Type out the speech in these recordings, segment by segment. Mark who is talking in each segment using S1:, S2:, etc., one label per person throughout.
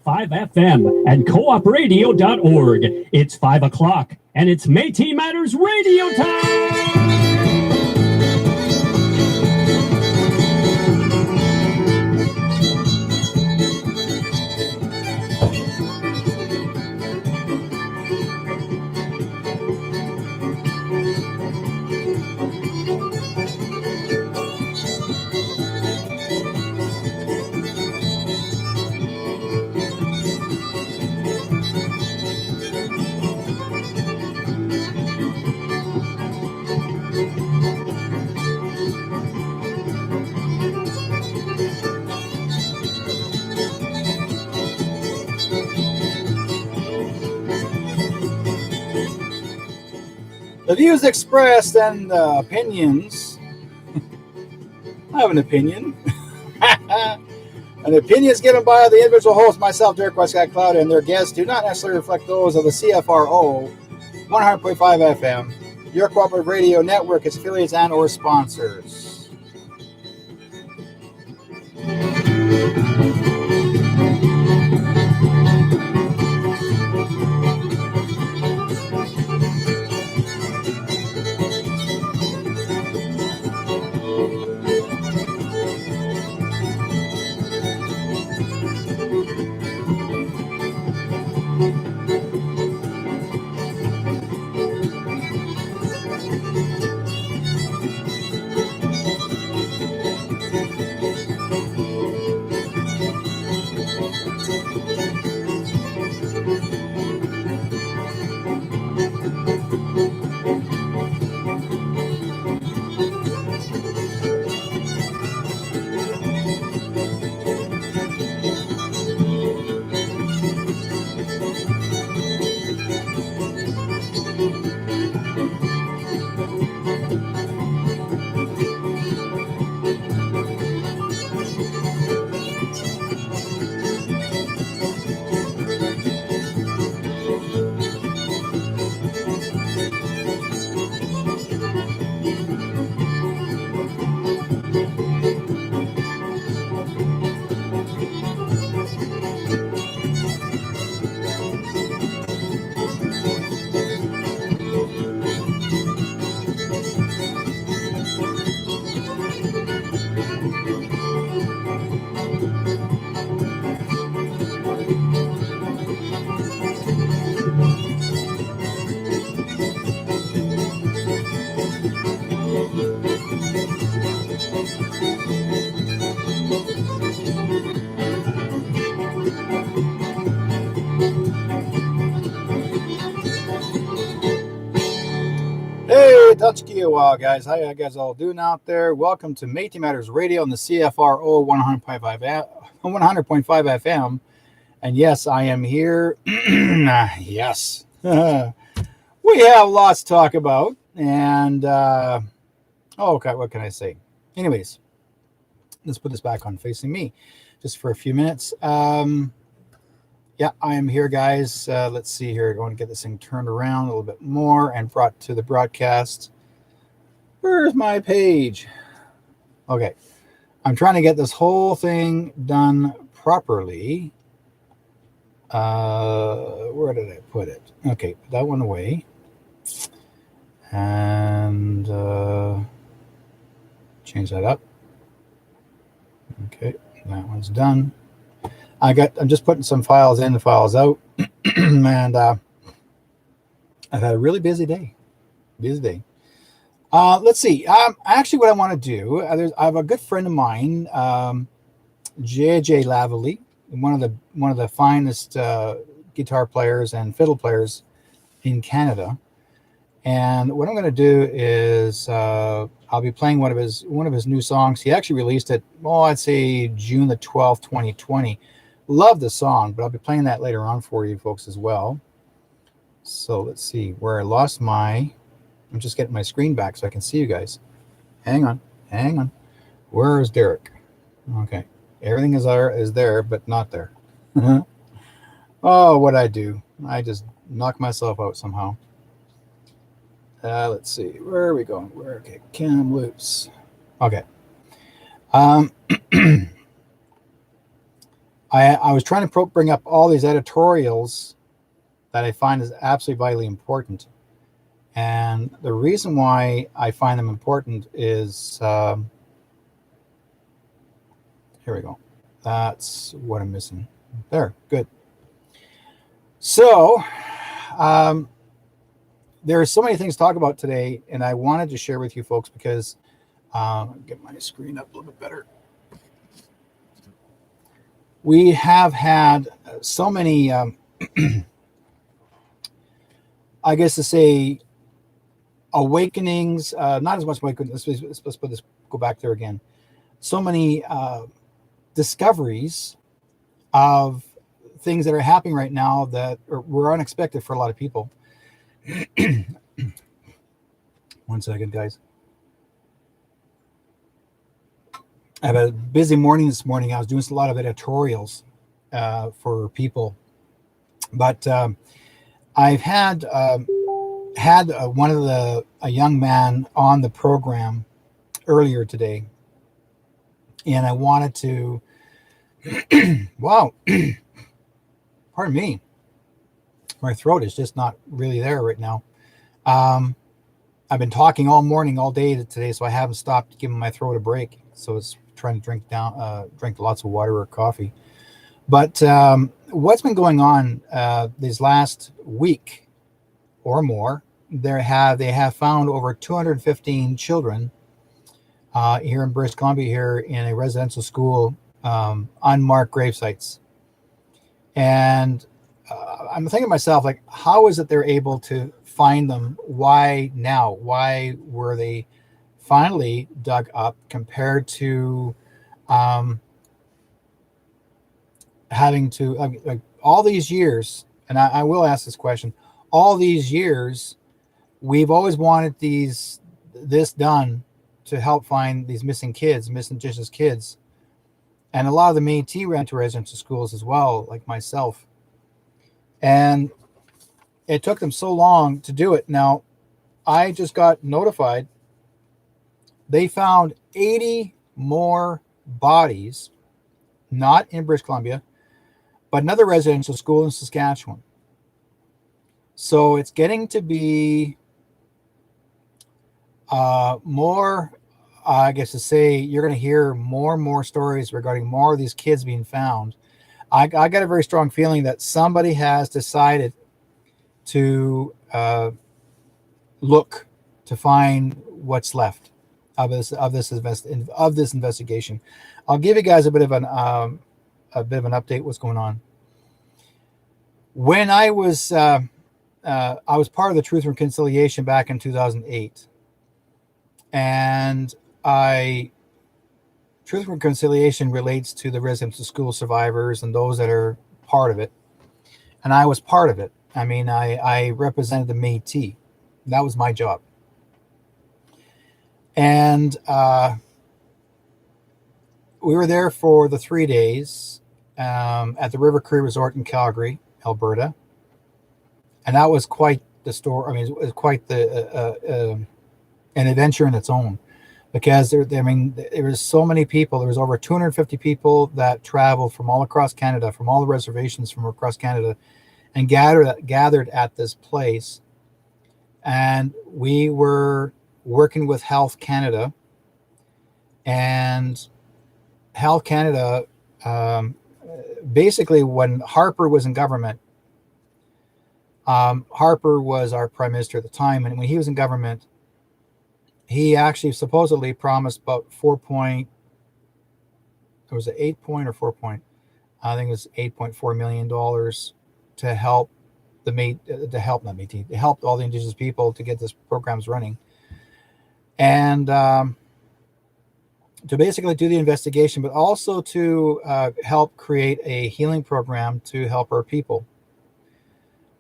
S1: 101.5 FM and coopradio.org. It's 5 o'clock, and it's Metis Matters Radio time!
S2: The views expressed and opinions. I have an opinion. An opinion is given by the individual host, myself, Derrick Whiteskycloud, and their guests do not necessarily reflect those of the CFRO 100.5 FM, your cooperative radio network, its affiliates, and or sponsors. Well, guys, how you guys all doing out there? Welcome to Metis Matters Radio on the CFRO 100.5 FM. And yes, I am here. Yes. We have lots to talk about. And, okay, what can I say? Anyways, let's put this back on facing me just for a few minutes. Yeah, I am here, guys. Let's see here. I want to get this thing turned around a little bit more and brought to the broadcast. Where's my page? Okay. I'm trying to get this whole thing done properly. Where did I put it? Okay, put that one away. And change that up. Okay, that one's done. I'm just putting some files in, the files out. And I've had a really busy day. Let's see. Actually, what I want to do, I have a good friend of mine, JJ Lavallee, one of the finest guitar players and fiddle players in Canada. And what I'm going to do is I'll be playing one of his new songs. He actually released it, I'd say June the 12th, 2020. Love the song, but I'll be playing that later on for you folks as well. So let's see where I lost I'm just getting my screen back so I can see you guys. Hang on. Where is Derrick? Okay. Everything is there, but not there. Oh, what'd I do? I just knocked myself out somehow. Let's see. Where are we going? Okay. Cam loose. Okay. I I was trying to bring up all these editorials that I find is absolutely vitally important. And the reason why I find them important is, here we go. That's what I'm missing. There, good. So, there are so many things to talk about today, and I wanted to share with you folks because, get my screen up a little bit better. We have had so many, I guess to say, awakenings, not as much awakenings, let's put this, go back there again. So many discoveries of things that are happening right now that were unexpected for a lot of people. One second, guys. I have a busy morning this morning. I was doing a lot of editorials for people, but I've had one of a young man on the program earlier today, and I wanted to. Wow, pardon me. My throat is just not really there right now. I've been talking all morning, all day today, so I haven't stopped giving my throat a break. So it's trying to drink lots of water or coffee. But what's been going on this last week or more? They have found over 215 children here in British Columbia, here in a residential school, unmarked grave sites. And I'm thinking to myself, like, how is it they're able to find them? Why now? Why were they finally dug up compared to having to, like, all these years? And I will ask this question. All these years, we've always wanted this done to help find these missing Indigenous kids. And a lot of the Metis went to residential schools as well, like myself. And it took them so long to do it. Now, I just got notified they found 80 more bodies, not in British Columbia, but another residential school in Saskatchewan. So it's getting to be more, I guess to say, you're going to hear more and more stories regarding more of these kids being found. I got a very strong feeling that somebody has decided to look to find what's left of this investigation. I'll give you guys a bit of an update what's going on. When I was part of the Truth and Reconciliation back in 2008, and Truth and Reconciliation relates to the residential school survivors and those that are part of it. And I was part of it. I mean, I represented the Métis. That was my job. And we were there for the 3 days at the River Cree Resort in Calgary, Alberta. And that was quite the story. I mean, it was quite an adventure in its own. Because there was so many people. There was over 250 people that traveled from all across Canada, from all the reservations from across Canada, and gathered at this place. And we were working with Health Canada. And Health Canada, basically, when Harper was in government, Harper was our prime minister at the time, and when he was in government, he actually supposedly promised about 8 point or 4 point? I think it was $8.4 million to help to help all the Indigenous people to get this programs running, and to basically do the investigation, but also to help create a healing program to help our people.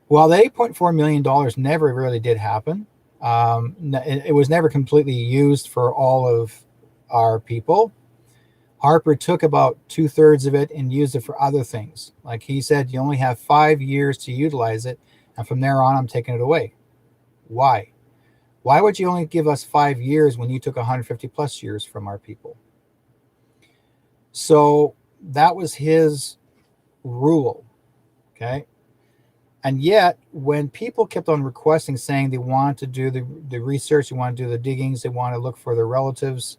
S2: Well, the $8.4 million never really did happen. It was never completely used for all of our people. Harper took about 2/3 of it and used it for other things. Like he said, you only have 5 years to utilize it, and from there on, I'm taking it away. Why? Why would you only give us 5 years when you took 150 plus years from our people? So that was his rule. Okay. And yet, when people kept on requesting, saying they want to do the research, they want to do the diggings, they want to look for their relatives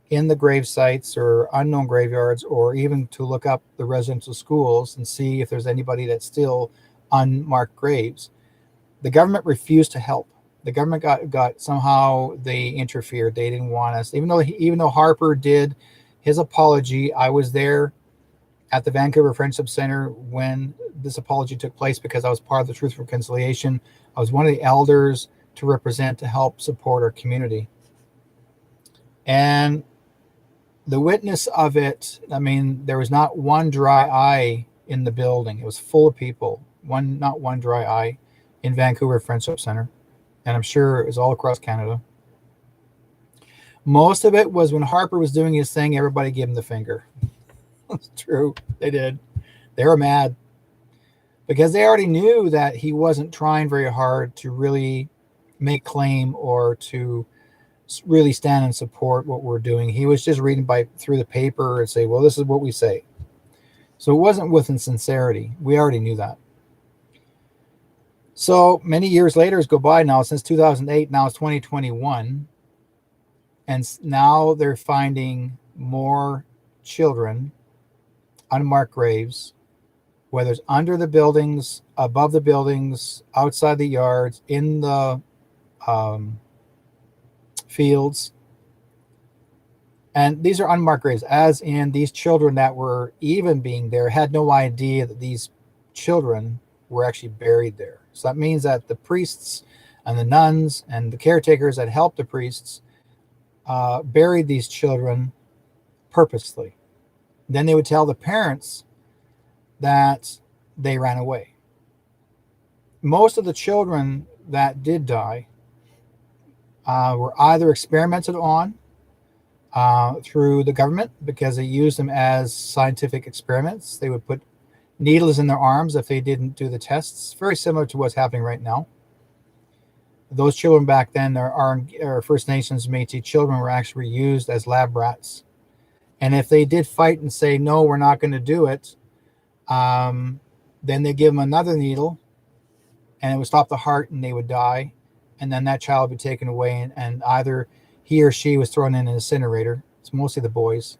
S2: in the grave sites or unknown graveyards, or even to look up the residential schools and see if there's anybody that's still unmarked graves, the government refused to help. The government got somehow they interfered. They didn't want us, even though Harper did his apology. I was there at the Vancouver Friendship Center when this apology took place because I was part of the Truth for Reconciliation. I was one of the elders to represent, to help support our community. And the witness of it, I mean, there was not one dry eye in the building. It was full of people. Not one dry eye in Vancouver Friendship Center. And I'm sure it was all across Canada. Most of it was when Harper was doing his thing, everybody gave him the finger. It's true. They did. They were mad because they already knew that he wasn't trying very hard to really make claim or to really stand and support what we're doing. He was just reading through the paper and say, well, this is what we say. So it wasn't with sincerity. We already knew that. So many years later go by now, since 2008, now it's 2021. And now they're finding more children, unmarked graves, whether it's under the buildings, above the buildings, outside the yards, in the fields. And these are unmarked graves, as in these children that were even being there had no idea that these children were actually buried there. So that means that the priests and the nuns and the caretakers that helped the priests buried these children purposely. Then they would tell the parents that they ran away. Most of the children that did die were either experimented on through the government because they used them as scientific experiments. They would put needles in their arms if they didn't do the tests, very similar to what's happening right now. Those children back then, our First Nations Métis children, were actually used as lab rats. And if they did fight and say, no, we're not going to do it, then they give them another needle and it would stop the heart and they would die. And then that child would be taken away and either he or she was thrown in an incinerator. It's mostly the boys.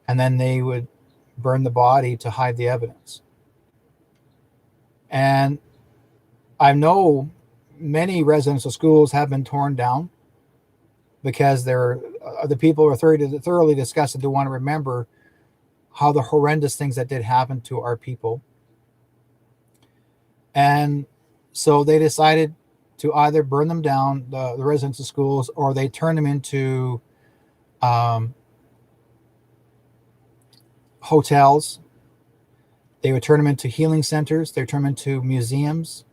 S2: And then they would burn the body to hide the evidence. And I know many residential schools have been torn down because the people are thoroughly disgusted to want to remember how the horrendous things that did happen to our people. And so they decided to either burn them down, the residential schools, or they turn them into hotels. They would turn them into healing centers. They would turn them into museums,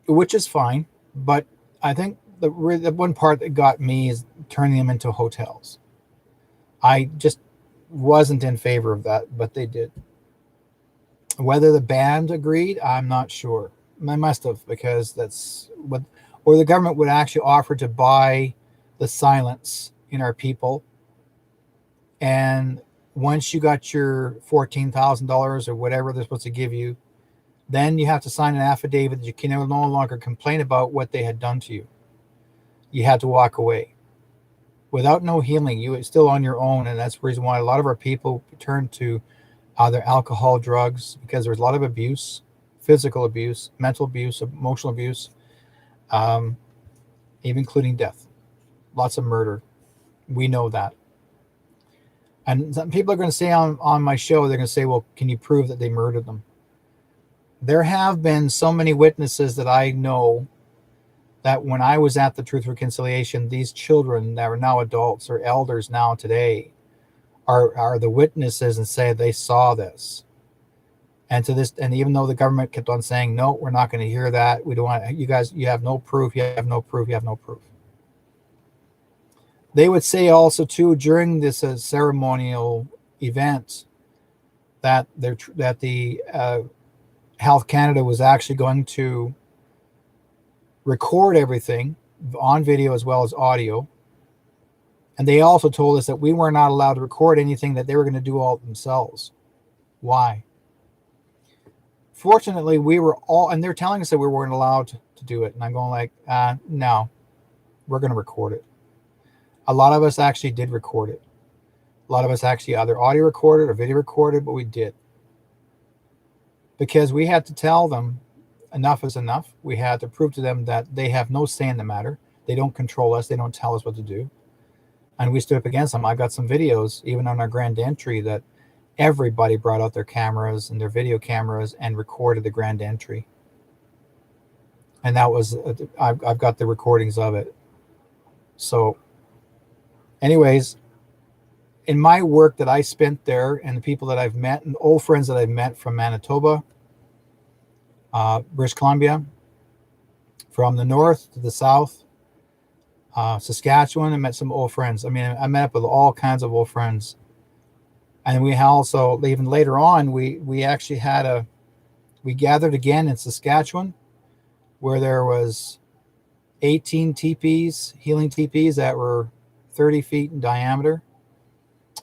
S2: which is fine. But I think the one part that got me is turning them into hotels. I just wasn't in favor of that, but they did. Whether the band agreed, I'm not sure. I must have, because that's what, or the government would actually offer to buy the silence in our people. And once you got your $14,000 or whatever they're supposed to give you, then you have to sign an affidavit that you can no longer complain about what they had done to you. You had to walk away. Without no healing, you were still on your own. And that's the reason why a lot of our people turn to either alcohol, drugs, because there's a lot of abuse, physical abuse, mental abuse, emotional abuse, even including death. Lots of murder. We know that. And some people are going to say on my show, they're going to say, well, can you prove that they murdered them? There have been so many witnesses that I know that when I was at the Truth Reconciliation, these children that are now adults or elders now today are the witnesses and say they saw this. And to this, and even though the government kept on saying, no, we're not going to hear that. We don't want you guys, you have no proof, you have no proof, you have no proof. They would say also too, during this ceremonial event, that the Health Canada was actually going to record everything on video as well as audio. And they also told us that we were not allowed to record anything, that they were going to do all themselves. Why? Fortunately, we were all, and they're telling us that we weren't allowed to do it. And I'm going like, no, we're going to record it. A lot of us actually did record it. A lot of us actually either audio recorded or video recorded, but we did. Because we had to tell them enough is enough. We had to prove to them that they have no say in the matter. They don't control us. They don't tell us what to do. And we stood up against them. I got some videos, even on our grand entry, that everybody brought out their cameras and their video cameras and recorded the grand entry. And that was, I've got the recordings of it. So anyways, in my work that I spent there, and the people that I've met, and old friends that I've met from Manitoba, British Columbia, from the north to the south, Saskatchewan, I met some old friends. I mean, I met up with all kinds of old friends. And we also, even later on, we actually had we gathered again in Saskatchewan, where there was 18 teepees, healing teepees that were 30 feet in diameter,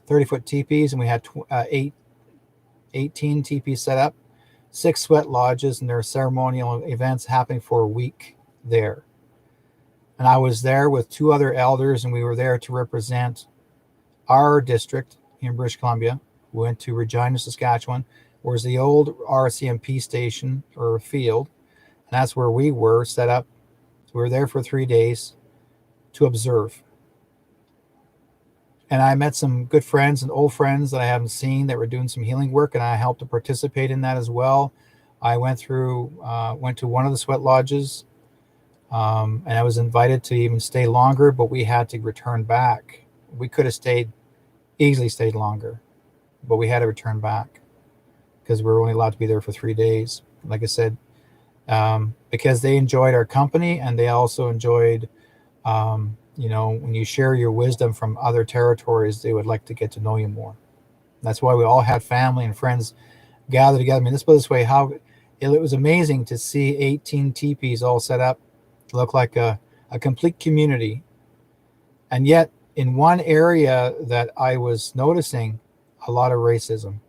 S2: 30-foot teepees, and we had 18 teepees set up, 6 sweat lodges, and there were ceremonial events happening for a week there. And I was there with 2 other elders, and we were there to represent our district in British Columbia. We went to Regina, Saskatchewan, where was the old RCMP station or field, and that's where we were set up. So we were there for 3 days to observe. And I met some good friends and old friends that I haven't seen that were doing some healing work, and I helped to participate in that as well. I went to one of the sweat lodges, and I was invited to even stay longer, but we had to return back. We could have easily stayed longer, but we had to return back because we were only allowed to be there for 3 days. Like I said, because they enjoyed our company, and they also enjoyed, when you share your wisdom from other territories, they would like to get to know you more. That's why we all had family and friends gather together. I mean, let's put it this way, how it was amazing to see 18 teepees all set up, look like a complete community. And yet, in one area that I was noticing a lot of racism.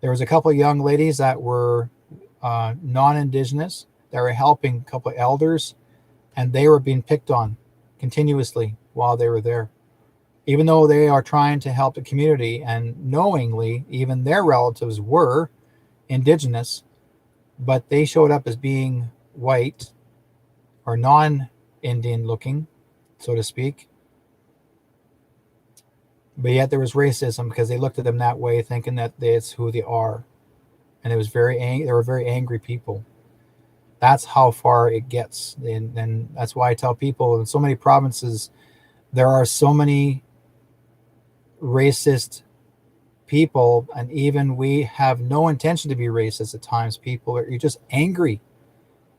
S2: There was a couple of young ladies that were non-Indigenous that were helping a couple of elders, and they were being picked on continuously while they were there. Even though they are trying to help the community, and knowingly, even their relatives were Indigenous, but they showed up as being white or non-Indian looking, so to speak. But yet there was racism because they looked at them that way, thinking that it's who they are. And it was they were very angry people. That's how far it gets. And that's why I tell people in so many provinces, there are so many racist people, and even we have no intention to be racist at times. You're just angry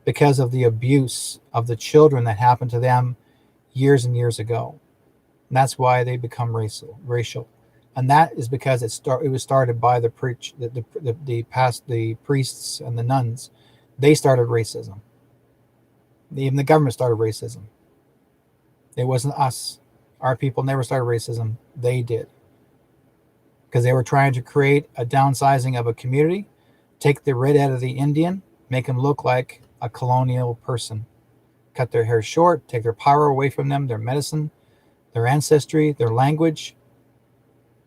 S2: because of the abuse of the children that happened to them years and years ago. And that's why they become racial. And that is because it was started by the priests and the nuns. They started racism. Even the government started racism. It wasn't us. Our people never started racism. They did. Because they were trying to create a downsizing of a community, take the red out of the Indian, make them look like a colonial person, cut their hair short, take their power away from them, their medicine, their ancestry, their language.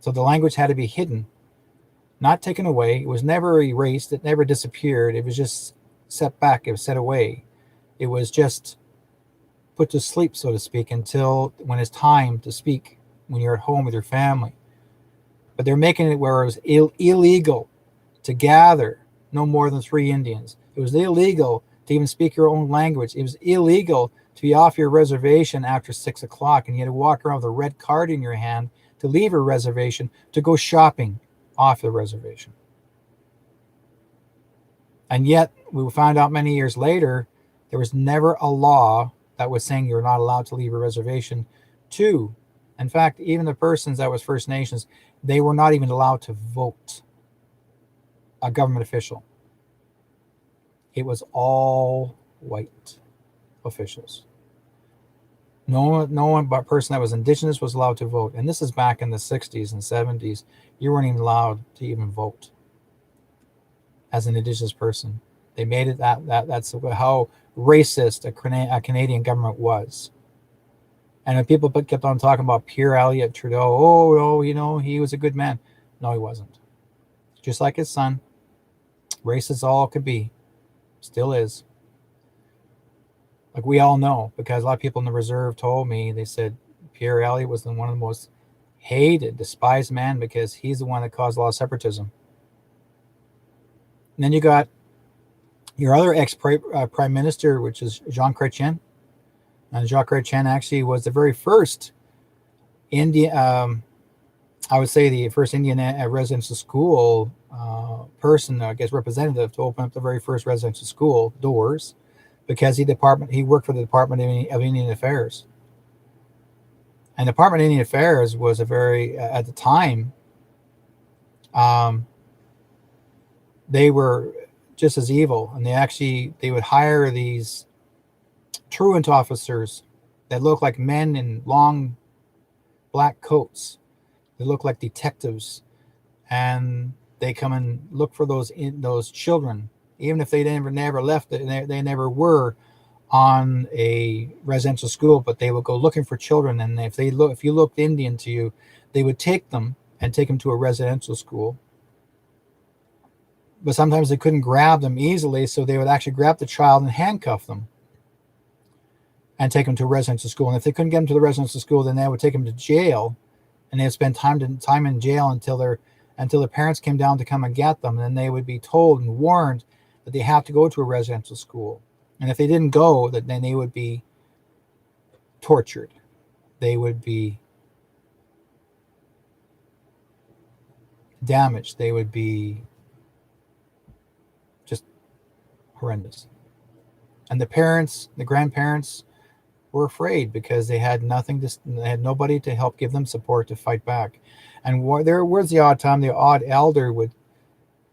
S2: So the language had to be hidden, not taken away. It was never erased. It never disappeared. It was just set back. It was set away. It was just put to sleep, so to speak, until when it's time to speak, when you're at home with your family. But they're making it where it was illegal to gather no more than 3 Indians. It was illegal to even speak your own language. It was illegal to be off your reservation after 6 o'clock, and you had to walk around with a red card in your hand to leave your reservation to go shopping off the reservation. And yet, we found out many years later, there was never a law that was saying you're not allowed to leave a reservation to. In fact, even the persons that was First Nations, they were not even allowed to vote a government official. It was all white officials. No one but person that was indigenous was allowed to vote. And this is back in the 60s and 70s. You weren't even allowed to even vote as an indigenous person. They made it that's how racist a Canadian government was. And when people kept on talking about Pierre Elliott Trudeau, oh, he was a good man. No, he wasn't. Just like his son, racist all could be, still is. Like we all know, because a lot of people in the reserve told me, they said Pierre Elliott was one of the most hated, despised man because he's the one that caused a lot of separatism. And then you got your other ex-prime minister, which is Jean Chrétien. And Jean Chrétien actually was the very first Indian, I would say the first Indian residential school person, I guess representative, to open up the very first residential school doors, because he worked for the Department of Indian Affairs. And the Department of Indian Affairs was a very, at the time, they were just as evil. And they would hire these truant officers that looked like men in long black coats. They look like detectives. And they come and look for those children, even if they never left, they never were on a residential school, but they would go looking for children. And if you looked Indian to you, they would take them to a residential school. But sometimes they couldn't grab them easily, so they would actually grab the child and handcuff them and take them to a residential school. And if they couldn't get them to the residential school, then they would take them to jail, and they would spend time in jail until their parents came down to come and get them. And then they would be told and warned that they have to go to a residential school. And if they didn't go, then they would be tortured. They would be damaged. They would be just horrendous. And the grandparents were afraid because they had nobody to help give them support to fight back. And there was the odd time the odd elder would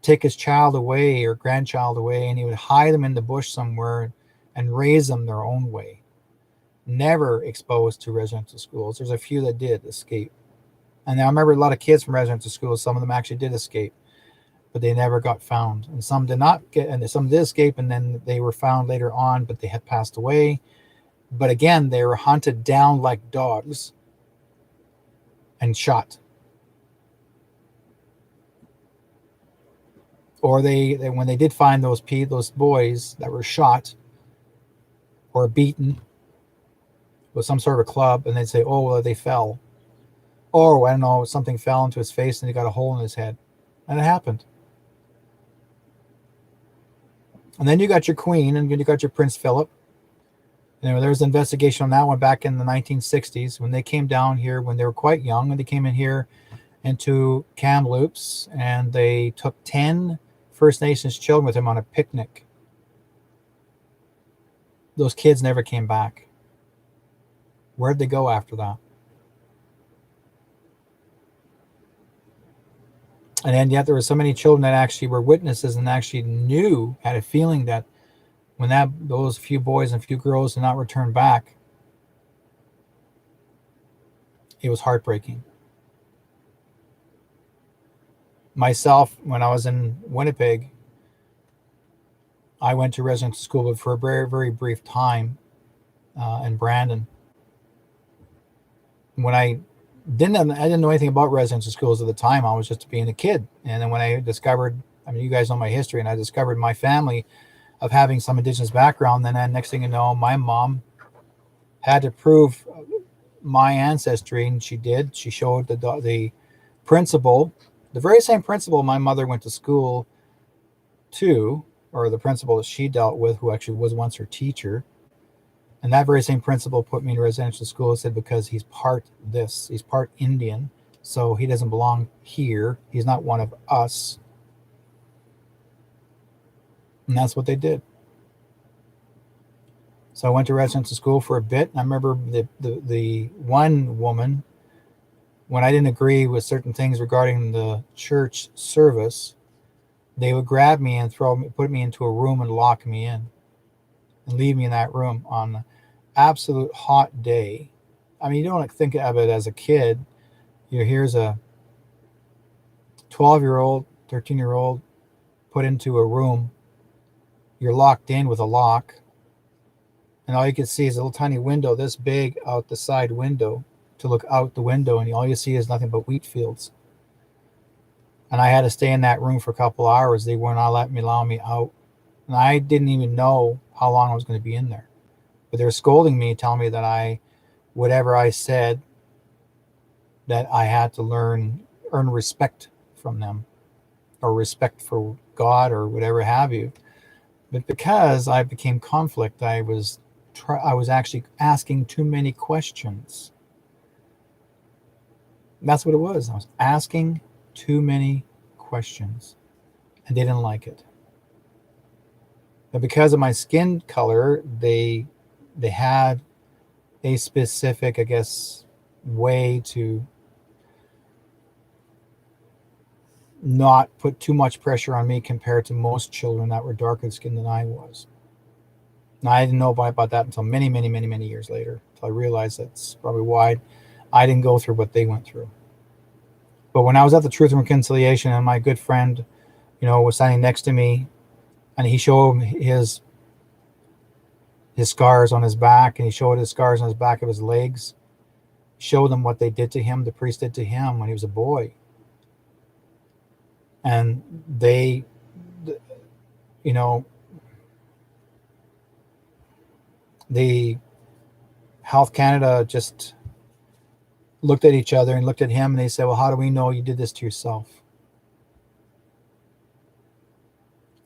S2: take his child away or grandchild away, and he would hide them in the bush somewhere and raise them their own way. Never exposed to residential schools. There's a few that did escape. And I remember a lot of kids from residential schools, some of them actually did escape, but they never got found. And some did not and some did escape, and then they were found later on, but they had passed away. But again, they were hunted down like dogs and shot. Or they when they did find those boys that were shot or beaten with some sort of a club, and they'd say, oh, well, they fell. Or, I don't know, something fell into his face and he got a hole in his head. And it happened. And then you got your Queen, and you got your Prince Philip. There was an investigation on that one back in the 1960s when they came down here when they were quite young, and they came in here into Kamloops, and they took 10 First Nations children with him on a picnic. Those kids never came back. Where'd they go after that? And then yet there were so many children that actually were witnesses and actually had a feeling that when those few boys and few girls did not return back, it was heartbreaking. Myself, when I was in Winnipeg, I went to residential school, but for a very, very brief time in Brandon. When I didn't know anything about residential schools at the time. I was just being a kid. And then when I discovered, you guys know my history, and I discovered my family of having some Indigenous background, then next thing you know, my mom had to prove my ancestry, and she did. She showed the principal, the very same principal my mother went to school to, or the principal that she dealt with, who actually was once her teacher. And that very same principal put me in residential school and said, because he's part Indian, so he doesn't belong here. He's not one of us. And that's what they did. So I went to residential school for a bit. And I remember the one woman, when I didn't agree with certain things regarding the church service, they would grab me and put me into a room and lock me in and leave me in that room absolute hot day. I mean, you don't think of it as a kid. Here's a 12-year-old, 13-year-old put into a room. You're locked in with a lock. And all you can see is a little tiny window this big out the side window to look out the window. And all you see is nothing but wheat fields. And I had to stay in that room for a couple hours. They would not allow me out. And I didn't even know how long I was going to be in there. But they were scolding me, telling me that whatever I said, that I had to earn respect from them, or respect for God, or whatever have you. But because I became conflict, I was actually asking too many questions. That's what it was. I was asking too many questions, and they didn't like it. But because of my skin color, they had a specific, I guess, way to not put too much pressure on me compared to most children that were darker skinned than I was. Now, I didn't know about that until many, many, many, many years later. Until I realized that's probably why I didn't go through what they went through. But when I was at the Truth and Reconciliation, and my good friend, was standing next to me, and he showed his scars on his back, and he showed his scars on his back of his legs. He showed them what they did to him, the priest did to him when he was a boy. And they, the Health Canada just looked at each other and looked at him, and they said, well, how do we know you did this to yourself?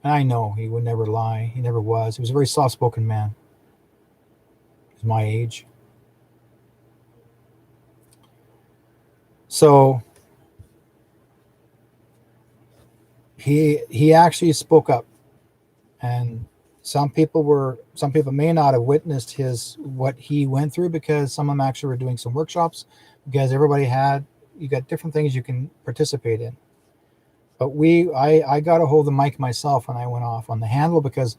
S2: And I know he would never lie. He never was. He was a very soft-spoken man. He was my age. So he actually spoke up, and some people may not have witnessed what he went through, because some of them actually were doing some workshops, because you got different things you can participate in. But I got a hold of the mic myself when I went off on the handle, because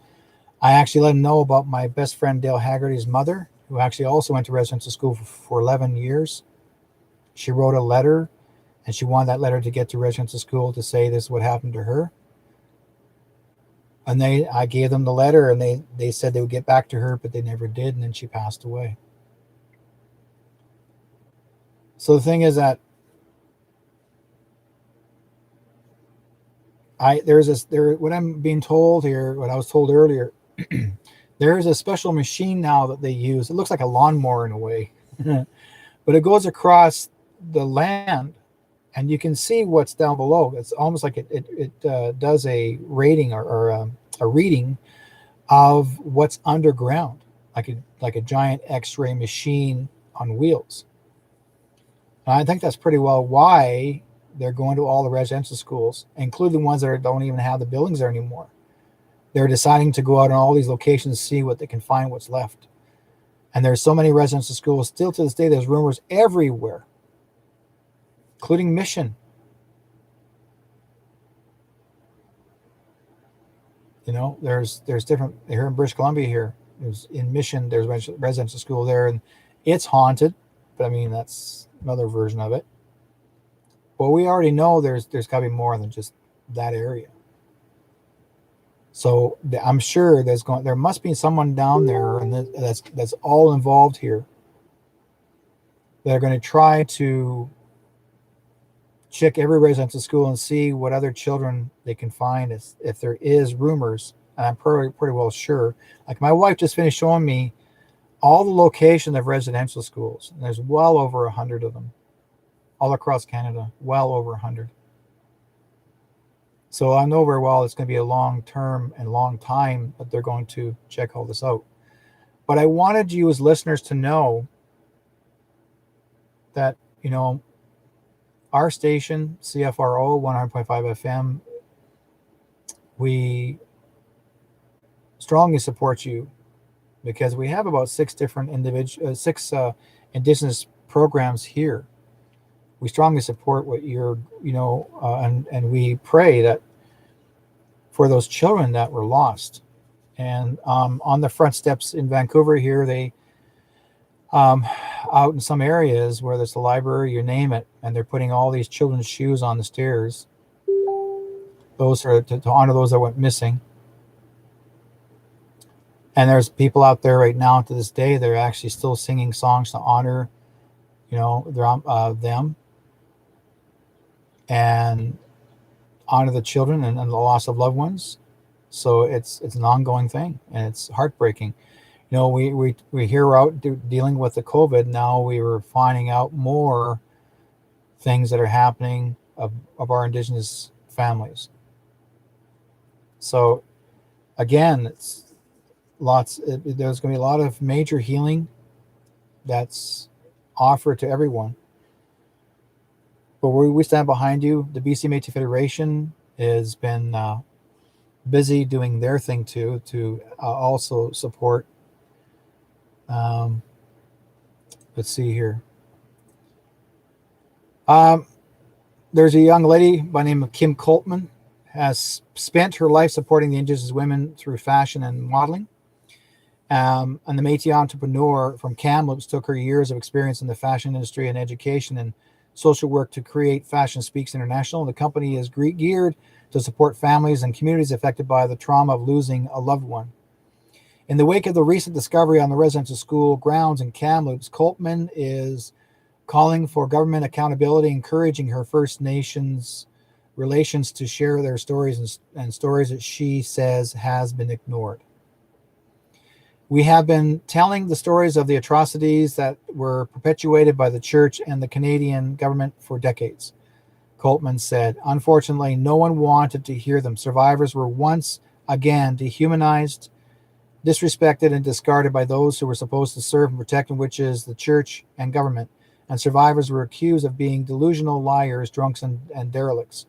S2: I actually let him know about my best friend Dale Haggerty's mother, who actually also went to residential school for 11 years. She wrote a letter, and she wanted that letter to get to residential school to say this is what happened to her. And I gave them the letter, and they said they would get back to her, but they never did, and then she passed away. So the thing is that what I'm being told here, what I was told earlier, there is a special machine now that they use. It looks like a lawnmower in a way, but it goes across the land, and you can see what's down below. It's almost like it does a rating or a reading of what's underground, like a giant X-ray machine on wheels. And I think that's pretty well why they're going to all the residential schools, including the ones that don't even have the buildings there anymore. They're deciding to go out on all these locations, see what they can find, what's left. And there's so many residential schools still to this day. There's rumors everywhere, including Mission. There's different here in British Columbia. Here, there's in Mission. There's residential school there, and it's haunted. But I mean, that's another version of it. Well, we already know there's got to be more than just that area. So I'm sure there must be someone down there, and that's all involved here. They're going to try to check every residential school and see what other children they can find, if there is rumors. And I'm pretty well sure. Like, my wife just finished showing me all the locations of residential schools, and there's well over 100 of them all across Canada, well over 100. So I know very well it's going to be a long term and long time that they're going to check all this out. But I wanted you as listeners to know that, our station, CFRO 100.5 FM, we strongly support you, because we have about six Indigenous programs here. We strongly support what you're, and we pray that for those children that were lost. And on the front steps in Vancouver here, out in some areas where there's a library, you name it, and they're putting all these children's shoes on the stairs. Those are to honor those that went missing. And there's people out there right now to this day, they're actually still singing songs to honor, them and honor the children and the loss of loved ones. So it's an ongoing thing, and it's heartbreaking. We hear we're out dealing with the COVID. Now we were finding out more things that are happening of our Indigenous families. So again, there's going to be a lot of major healing that's offered to everyone. But we stand behind you. The BC Métis Federation has been busy doing their thing too, to also support. Let's see here. There's a young lady by the name of Kim Coltman, has spent her life supporting the Indigenous women through fashion and modeling. And the Métis entrepreneur from Kamloops took her years of experience in the fashion industry and education and social work to create Fashion Speaks International. The company is geared to support families and communities affected by the trauma of losing a loved one. In the wake of the recent discovery on the residential school grounds in Kamloops, Coltman is calling for government accountability, encouraging her First Nations relations to share their stories and stories that she says has been ignored. We have been telling the stories of the atrocities that were perpetuated by the church and the Canadian government for decades, Coltman said. Unfortunately, no one wanted to hear them. Survivors were once again dehumanized, disrespected, and discarded by those who were supposed to serve and protect them, which is the church and government. And survivors were accused of being delusional liars, drunks, and derelicts.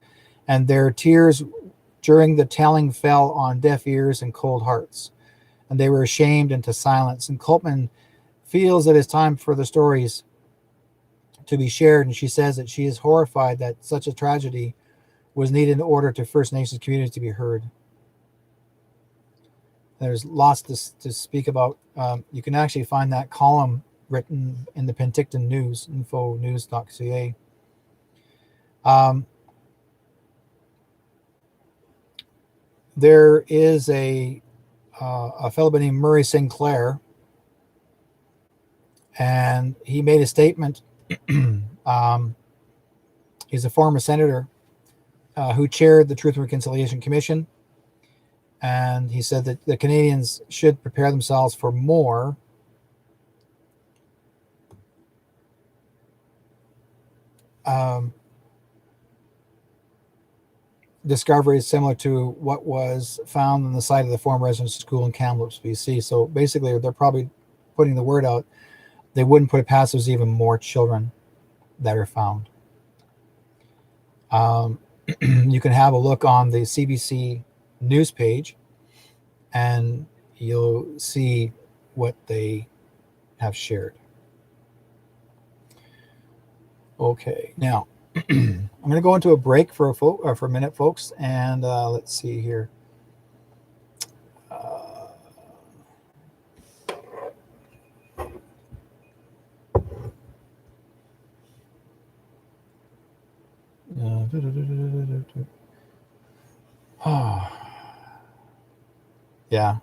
S2: And their tears during the telling fell on deaf ears and cold hearts. And they were ashamed into silence. And Coltman feels that it's time for the stories to be shared. And she says that she is horrified that such a tragedy was needed in order to First Nations communities to be heard. There's lots to speak about. You can actually find that column written in the Penticton News, infonews.ca. There is a fellow by the name Murray Sinclair, and he made a statement. He's a former senator who chaired the Truth and Reconciliation Commission, and he said that the Canadians should prepare themselves for more discoveries similar to what was found on the site of the former residential school in Kamloops, BC. So basically, they're probably putting the word out. They wouldn't put it past there's even more children that are found. You can have a look on the CBC news page, and you'll see what they have shared. Okay, now I'm going to go into a break for a minute, folks, and let's see here. Yeah.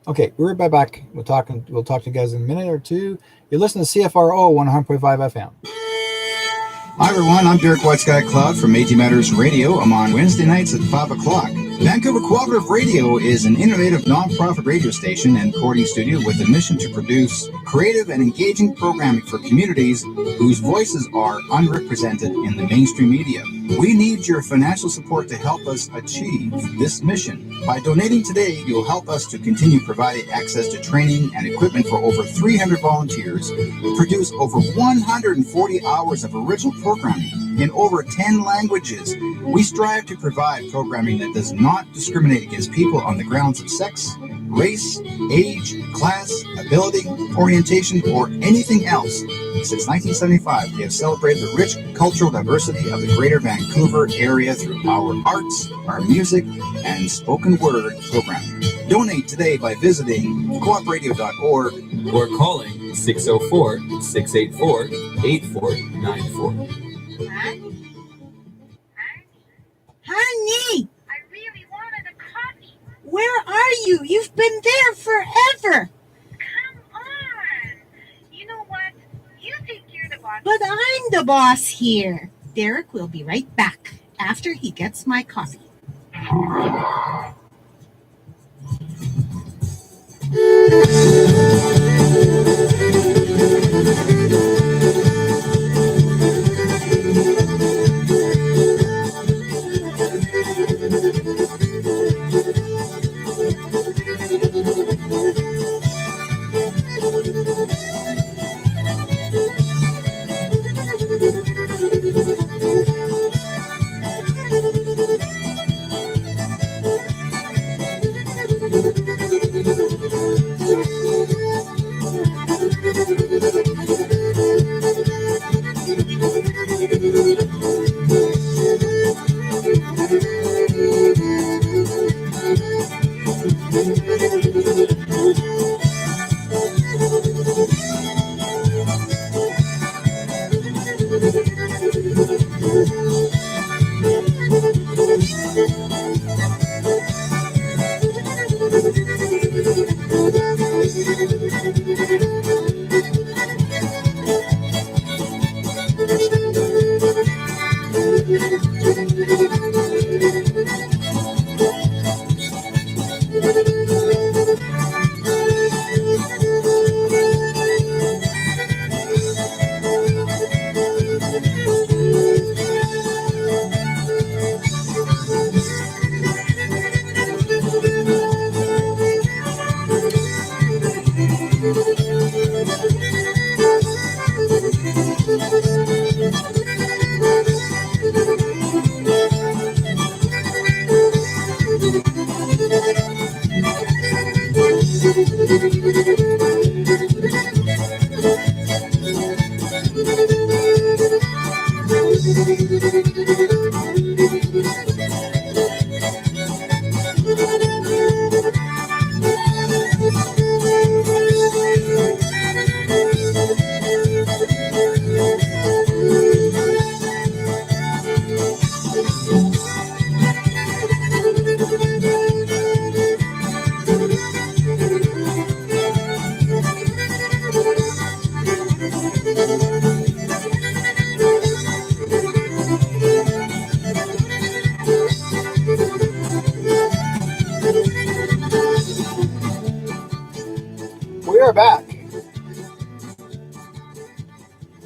S2: Okay, we're right back. We'll talk to you guys in a minute or two. You're listening to CFRO 100.5 FM.
S3: Hi everyone, I'm Derrick Whiteskycloud from Metis Matters Radio. I'm on Wednesday nights at 5 o'clock. Vancouver Cooperative Radio is an innovative non-profit radio station and recording studio with a mission to produce creative and engaging programming for communities whose voices are unrepresented in the mainstream media. We need your financial support to help us achieve this mission. By donating today, you'll help us to continue providing access to training and equipment for over 300 volunteers, produce over 140 hours of original programming in over 10 languages. We strive to provide programming that does not discriminate against people on the grounds of sex, race, age, class, ability, orientation, or anything else. Since 1975, we have celebrated the rich cultural diversity of the greater Vancouver area through our arts, our music, and spoken word programming. Donate today by visiting coopradio.org
S4: or calling 604-684-8494.
S5: Honey,
S6: I really wanted a coffee.
S5: where are you? You've been there forever.
S6: Come on. You know what? You think you're the boss.
S5: But I'm the boss here. Derrick will be right back after he gets my coffee.
S2: We are back.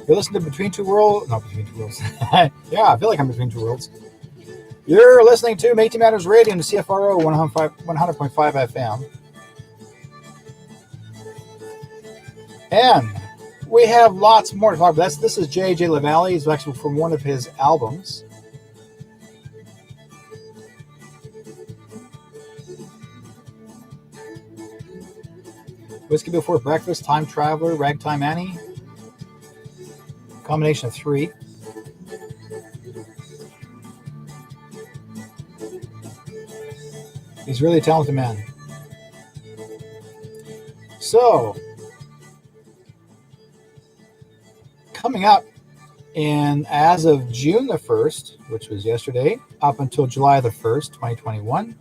S2: You're listening to Between Two Worlds. Not Between Two Worlds. Yeah, I feel like I'm between two worlds. You're listening to Metis Matters Radio on the CFRO 100.5 FM. And we have lots more to talk about. This is J.J. LaValle. He's actually from one of his albums. Whiskey Before Breakfast, Time Traveler, Ragtime Annie. Combination of three. He's really a talented man. So, coming up as of June the 1st, which was yesterday, up until July the 1st, 2021,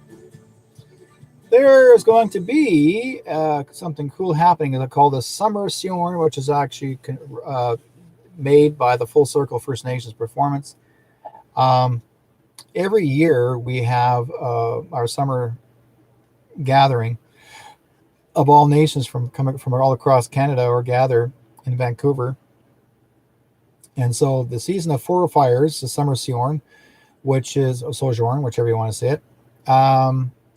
S2: there is going to be something cool happening. It's called the Summer Sion, which is actually made by the Full Circle First Nations Performance. Every year we have our summer gathering of all nations coming from all across Canada or gather in Vancouver. And so the season of Four Fires, the Summer Sion, which is Sojourn, whichever you want to say it,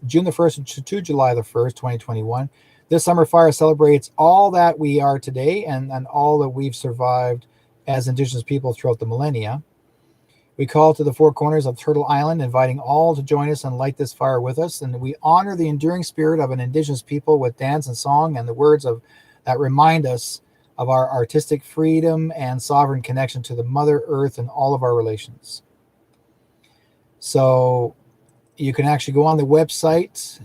S2: June the 1st to July the 1st, 2021. This summer fire celebrates all that we are today and all that we've survived as Indigenous people throughout the millennia. We call to the four corners of Turtle Island, inviting all to join us and light this fire with us. And we honor the enduring spirit of an Indigenous people with dance and song and the words that remind us of our artistic freedom and sovereign connection to the Mother Earth and all of our relations. So you can actually go on the website,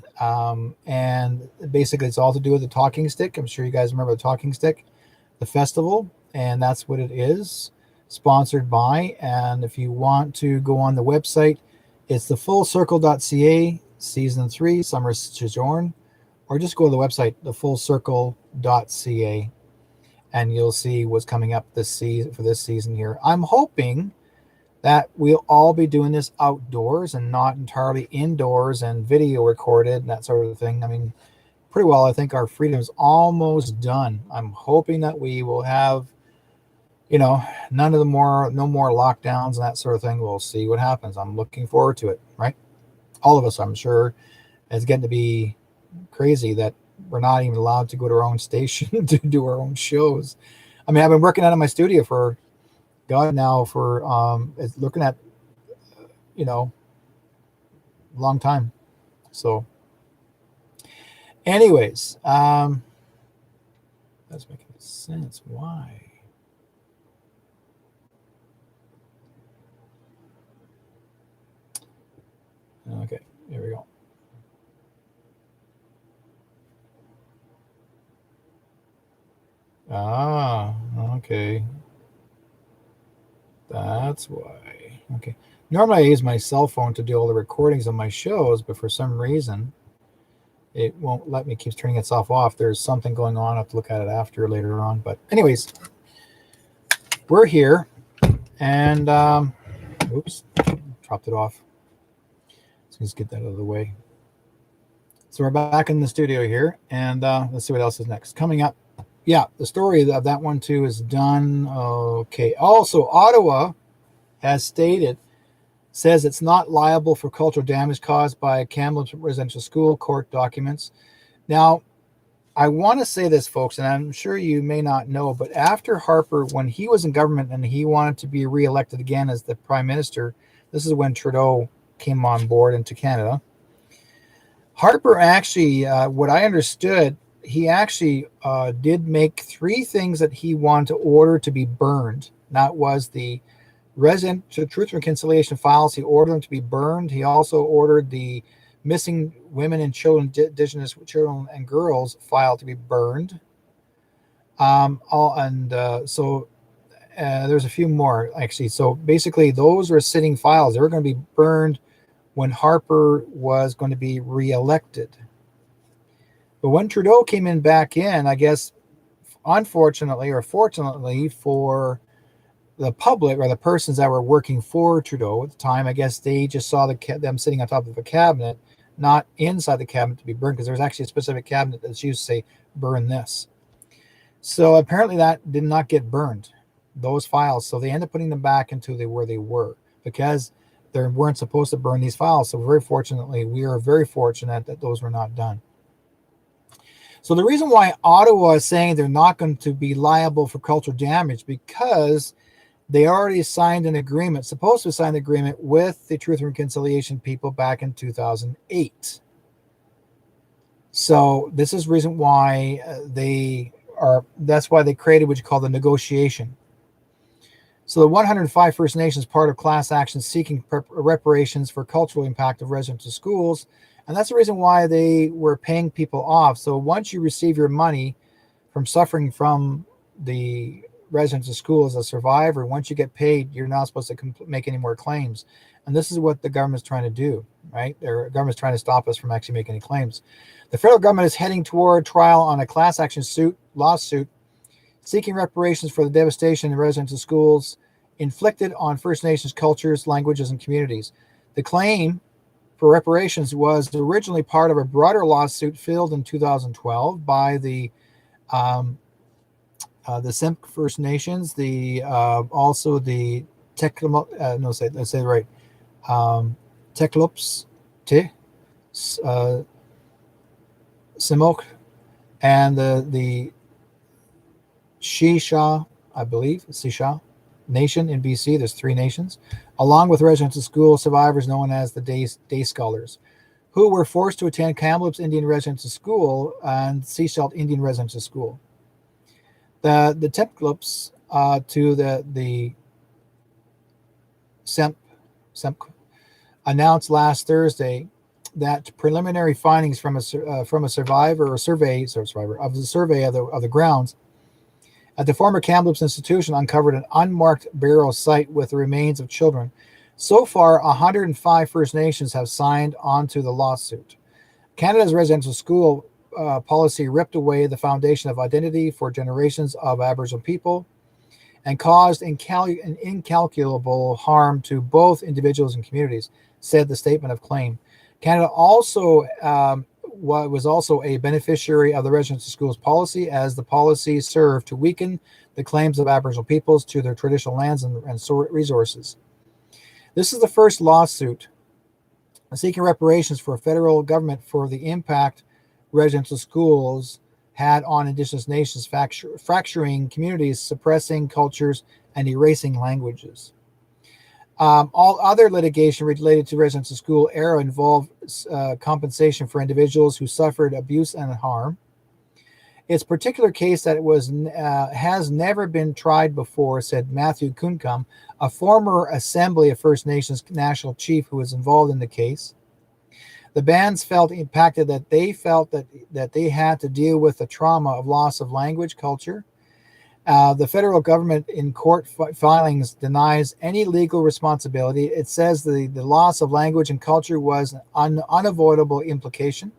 S2: and basically it's all to do with the talking stick. I'm sure you guys remember the talking stick, the festival, and that's what it is, sponsored by. And if you want to go on the website, it's thefullcircle.ca, season 3, summer sojourn, or just go to the website, thefullcircle.ca, and you'll see what's coming up this season for this season here. I'm hoping that we'll all be doing this outdoors and not entirely indoors and video recorded and that sort of thing. I mean, pretty well, I think our freedom is almost done. I'm hoping that we will have, no more lockdowns and that sort of thing. We'll see what happens. I'm looking forward to it, right? All of us, I'm sure. It's getting to be crazy that we're not even allowed to go to our own station to do our own shows. I mean, I've been working out of my studio for it's looking at, long time. So anyways, that's making sense. Why? Okay, here we go. Okay. That's why. Okay. Normally I use my cell phone to do all the recordings of my shows, but for some reason it won't let me, keeps turning itself off. There's something going on. I have to look at it later on. But anyways, we're here, and oops, dropped it off. So let's get that out of the way. So we're back in the studio here, and let's see what else is next. Coming up, yeah, the story of that one too is done. Okay. Also, Ottawa has says it's not liable for cultural damage caused by Kamloops residential school, court documents. Now, I want to say this, folks, and I'm sure you may not know, but after Harper, when he was in government and he wanted to be reelected again as the prime minister, this is when Trudeau came on board into Canada. Harper actually, what I understood, he actually did make 3 things that he wanted to order to be burned. That was the Resident Truth and Reconciliation files. He ordered them to be burned. He also ordered the missing women and children, Indigenous children and girls file to be burned. So there's a few more, actually. So basically, those were sitting files. They were going to be burned when Harper was going to be reelected. But when Trudeau came back in, I guess, unfortunately or fortunately for the public or the persons that were working for Trudeau at the time, I guess they just saw them sitting on top of a cabinet, not inside the cabinet to be burned, because there's actually a specific cabinet that's used to say, burn this. So apparently that did not get burned, those files. So they ended up putting them back into where they were, because they weren't supposed to burn these files. So we are very fortunate that those were not done. So the reason why Ottawa is saying they're not going to be liable for cultural damage, because they already signed an agreement, supposed to sign an agreement with the Truth and Reconciliation people back in 2008. So this is the reason why that's why they created what you call the negotiation. So the 105 First Nations part of class action seeking reparations for cultural impact of residential schools. And that's the reason why they were paying people off. So once you receive your money from suffering from the residential school as a survivor, once you get paid, you're not supposed to make any more claims. And this is what the government's trying to do, right? The government's trying to stop us from actually making any claims. The federal government is heading toward trial on a class action lawsuit seeking reparations for the devastation in residential schools inflicted on First Nations cultures, languages, and communities. The claim for reparations was originally part of a broader lawsuit filed in 2012 by the Simp First Nations, also the Teklops, Simok, and the Shisha, I believe, Sisha Nation in BC. There's 3 nations, along with residential school survivors known as the Day Scholars, who were forced to attend Kamloops Indian Residential School and Seashelt Indian Residential School. The Teklops to the Semp announced last Thursday that preliminary findings from a survey of the grounds at the former Kamloops institution uncovered an unmarked burial site with the remains of children. So far, 105 First Nations have signed onto the lawsuit. Canada's residential school policy ripped away the foundation of identity for generations of Aboriginal people and caused incalculable harm to both individuals and communities, said the statement of claim. Canada also was also a beneficiary of the residential schools policy, as the policy served to weaken the claims of Aboriginal peoples to their traditional lands and resources. This is the first lawsuit seeking reparations for federal government for the impact residential schools had on Indigenous nations, fracturing communities, suppressing cultures, and erasing languages. All other litigation related to residential school era involved compensation for individuals who suffered abuse and harm. Its particular case that has never been tried before, said Matthew Kuncombe, a former Assembly of First Nations national chief who was involved in the case. The bands felt impacted that they felt that they had to deal with the trauma of loss of language, culture. The federal government in court filings denies any legal responsibility. It says the loss of language and culture was an unavoidable implication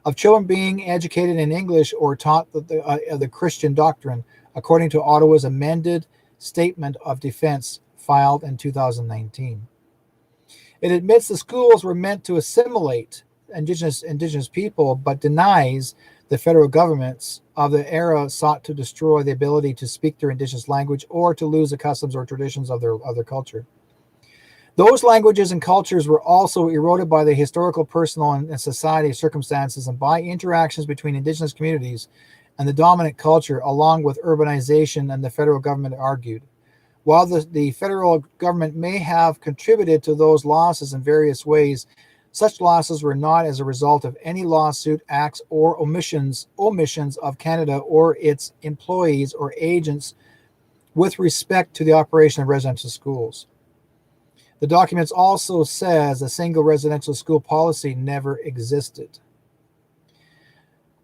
S2: of children being educated in English or taught the Christian doctrine, according to Ottawa's amended Statement of Defense filed in 2019. It admits the schools were meant to assimilate Indigenous people, but denies the federal governments of the era sought to destroy the ability to speak their Indigenous language or to lose the customs or traditions of their culture. Those languages and cultures were also eroded by the historical, personal, and society circumstances and by interactions between Indigenous communities and the dominant culture, along with urbanization, and the federal government argued. While the federal government may have contributed to those losses in various ways, such losses were not as a result of any lawsuit, acts, or omissions of Canada or its employees or agents with respect to the operation of residential schools. The documents also says a single residential school policy never existed.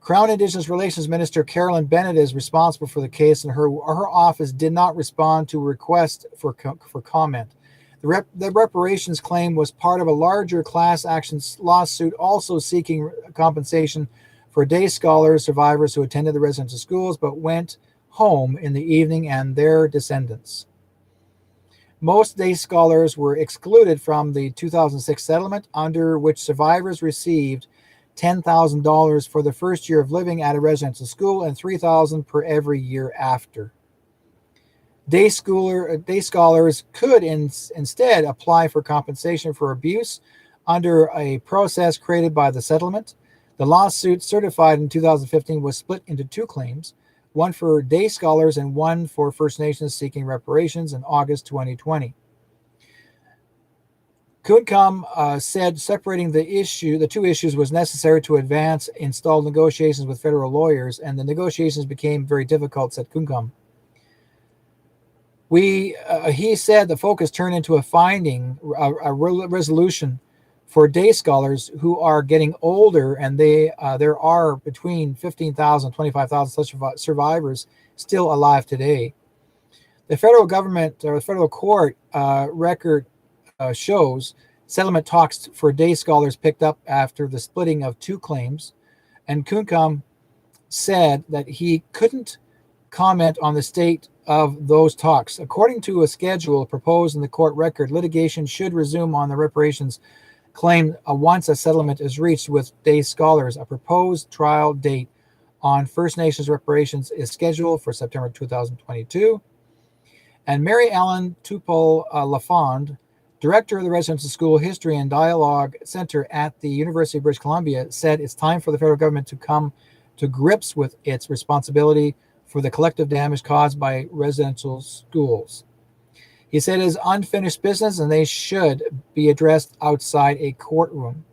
S2: Crown Indigenous Relations Minister Carolyn Bennett is responsible for the case, and her office did not respond to a request for comment. The reparations claim was part of a larger class action lawsuit also seeking compensation for day scholars, survivors who attended the residential schools but went home in the evening, and their descendants. Most day scholars were excluded from the 2006 settlement, under which survivors received $10,000 for the first year of living at a residential school and $3,000 per every year after. Day scholars could instead apply for compensation for abuse under a process created by the settlement. The lawsuit, certified in 2015, was split into two claims, one for day scholars and one for First Nations seeking reparations in August 2020. Kuncombe said separating the two issues was necessary to advance installed negotiations with federal lawyers, and the negotiations became very difficult, said Kuncombe. He said the focus turned into a resolution for day scholars who are getting older, and there are between 15,000 and 25,000 such survivors still alive today. The federal government or the federal court record shows settlement talks for day scholars picked up after the splitting of two claims, and Kuncombe said that he couldn't comment on the state of those talks. According to a schedule proposed in the court record, litigation should resume on the reparations claim once a settlement is reached with day scholars. A proposed trial date on First Nations reparations is scheduled for September 2022. And Mary Ellen Tupel-Lafond, director of the Residential School History and Dialogue Center at the University of British Columbia, said it's time for the federal government to come to grips with its responsibility for the collective damage caused by residential schools. He said it is unfinished business and they should be addressed outside a courtroom.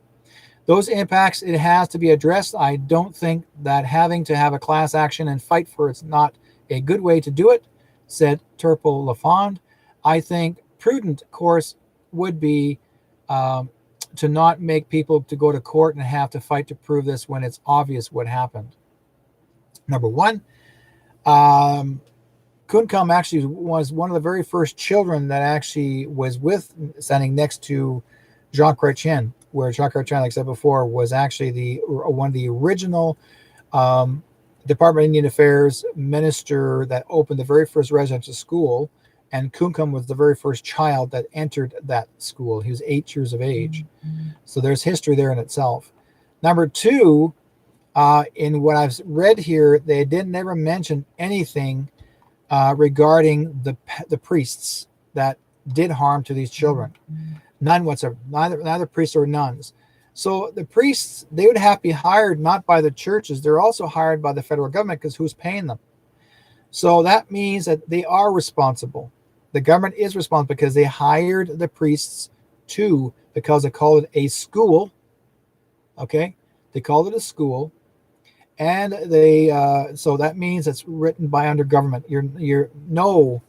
S2: Those impacts, it has to be addressed. I don't think that having to have a class action and fight for it's not a good way to do it, said Turpel-Lafond. I think prudent course would be to not make people to go to court and have to fight to prove this when it's obvious what happened. Number one, Kunkam actually was one of the very first children that actually was standing next to Jacques Chrétien, where Jacques Chrétien, like I said before, was actually one of the original Department of Indian Affairs minister that opened the very first residential school, and Kunkam was the very first child that entered that school. He was 8 years of age. So there's history there in itself. Number two, in what I've read here, they never mention anything regarding the priests that did harm to these children. None whatsoever. Neither priests or nuns. So the priests, they would have to be hired not by the churches. They're also hired by the federal government, because who's paying them? So that means that they are responsible. The government is responsible because they hired the priests because they call it a school. Okay, they called it a school, and so that means it's written by under government. You're no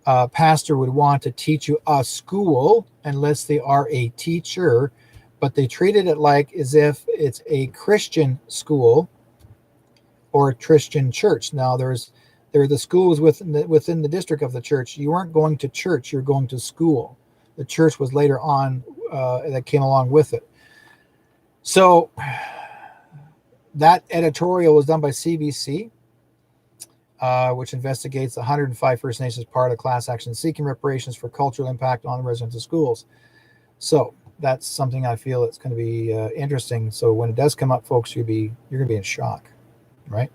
S2: pastor would want to teach you a school unless they are a teacher, but they treated it like as if it's a Christian school or a Christian church. Now there are the schools within the district of the church. You weren't going to church, you're going to school. The church was later on that came along with it. So that editorial was done by CBC, which investigates the 105 First Nations part of class action seeking reparations for cultural impact on residential schools. So that's something I feel it's going to be interesting. So when it does come up, folks, you're going to be in shock, right?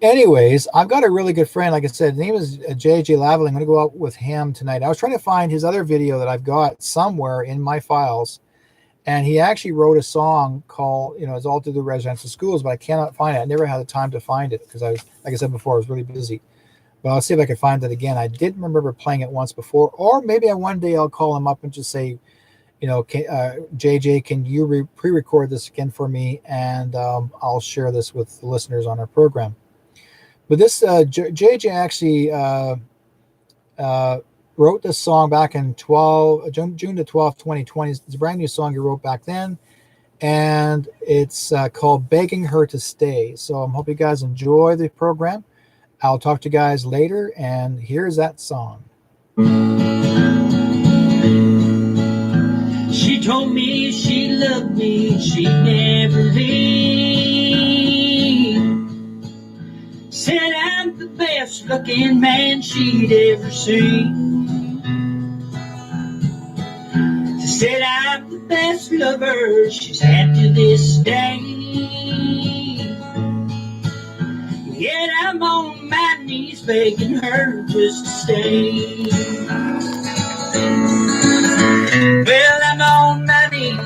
S2: Anyways, I've got a really good friend. Like I said, his name is JJ Lavallee. I'm going to go out with him tonight. I was trying to find his other video that I've got somewhere in my files. And he actually wrote a song called, it's all through the residential schools, but I cannot find it. I never had the time to find it because like I said before, I was really busy. But I'll see if I can find it again. I didn't remember playing it once before, or maybe one day I'll call him up and just say, JJ, can you pre-record this again for me? And I'll share this with the listeners on our program. But this JJ actually wrote this song back in June the 12th, 2020. It's a brand new song he wrote back then, and it's called Begging Her to Stay. So I hope you guys enjoy the program. I'll talk to you guys later, and here's that song.
S7: She told me she loved me, she'd never leave. Said I'm the best looking man she'd ever seen. Said I'm the best lover she's had to this day. Yet I'm on my knees begging her just to stay. Well, I'm on my knees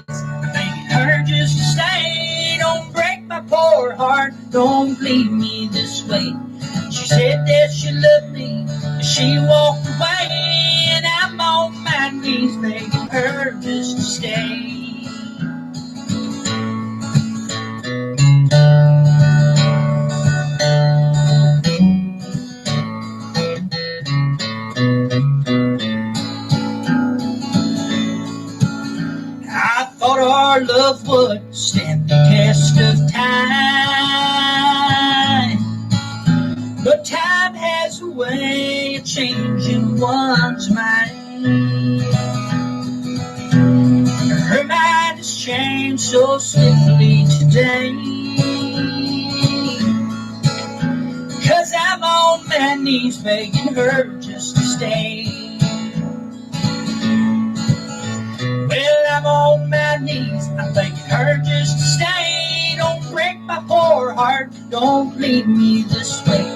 S7: begging her just to stay. Don't break my poor heart, don't leave me this way. She said that she loved me, but she walked away. And I'm on my knees begging her just to stay. I thought our love would stand the test of time, but time has a way of changing one's mind. Her mind has changed so swiftly today, 'cause I'm on my knees begging her just to stay. Well, I'm on my knees, I'm begging her just to stay. Don't break my poor heart, don't leave me this way.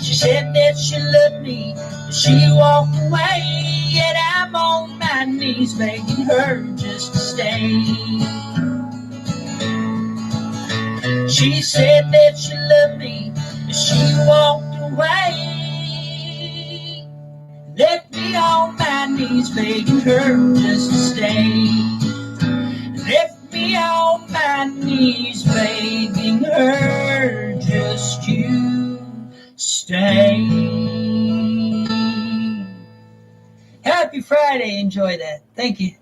S7: She said that she loved me, but she walked away. Yet I'm on my knees begging her just to stay. She said that she loved me, but she walked away. Left me on my knees begging her just to stay. Left me on my knees begging her just to stay. Happy Friday. Enjoy that. Thank you.